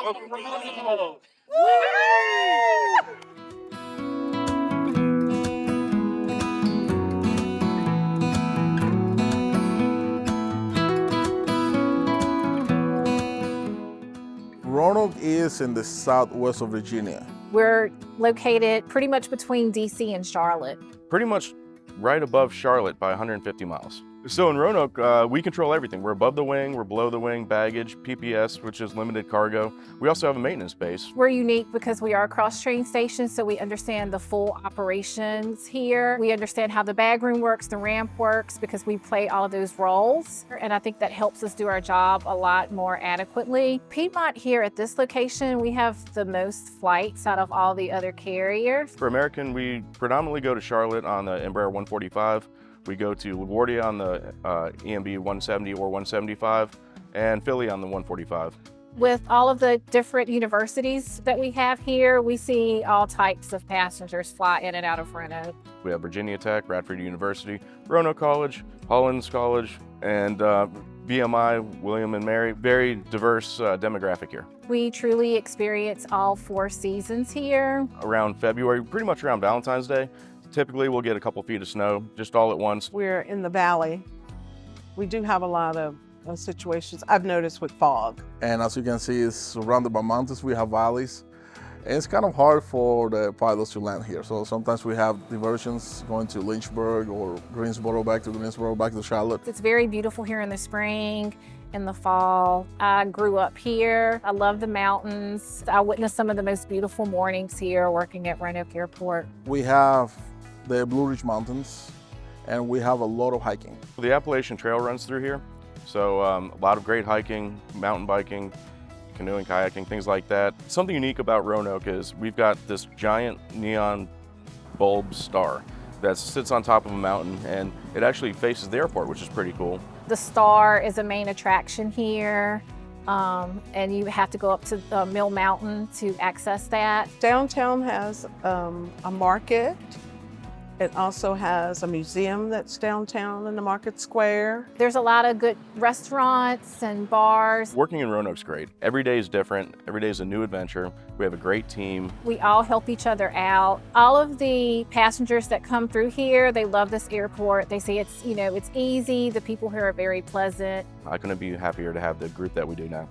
Roanoke! Roanoke is in the southwest of Virginia. We're located pretty much between DC and Charlotte. Pretty much right above Charlotte by 150 miles. So in Roanoke, we control everything. We're above the wing, we're below the wing, baggage, PPS, which is limited cargo. We also have a maintenance base. We're unique because we are a cross-train station, so we understand the full operations here. We understand how the bag room works, the ramp works, because we play all of those roles. And I think that helps us do our job a lot more adequately. Piedmont here at this location, we have the most flights out of all the other carriers. For American, we predominantly go to Charlotte on the Embraer 145. We go to LaGuardia on the EMB 170 or 175, and Philly on the 145. With all of the different universities that we have here, we see all types of passengers fly in and out of Roanoke. We have Virginia Tech, Radford University, Roanoke College, Hollins College, and VMI, William and Mary. Very diverse demographic here. We truly experience all 4 seasons here. Around February, pretty much around Valentine's Day, typically we'll get a couple feet of snow just all at once. We're in the valley. We do have a lot of situations I've noticed with fog. And as you can see, it's surrounded by mountains. We have valleys. And it's kind of hard for the pilots to land here. So sometimes we have diversions going to Lynchburg or Greensboro, back to Greensboro, back to Charlotte. It's very beautiful here in the spring, in the fall. I grew up here. I love the mountains. I witnessed some of the most beautiful mornings here working at Roanoke Airport. We have the Blue Ridge Mountains, and we have a lot of hiking. The Appalachian Trail runs through here, so a lot of great hiking, mountain biking, canoeing, kayaking, things like that. Something unique about Roanoke is we've got this giant neon bulb star that sits on top of a mountain, and it actually faces the airport, which is pretty cool. The star is a main attraction here, and you have to go up to Mill Mountain to access that. Downtown has a market. It also has a museum that's downtown in the market square. There's a lot of good restaurants and bars. Working in Roanoke's great. Every day is different. Every day is a new adventure. We have a great team. We all help each other out. All of the passengers that come through here, they love this airport. They say it's easy. The people here are very pleasant. I couldn't be happier to have the group that we do now.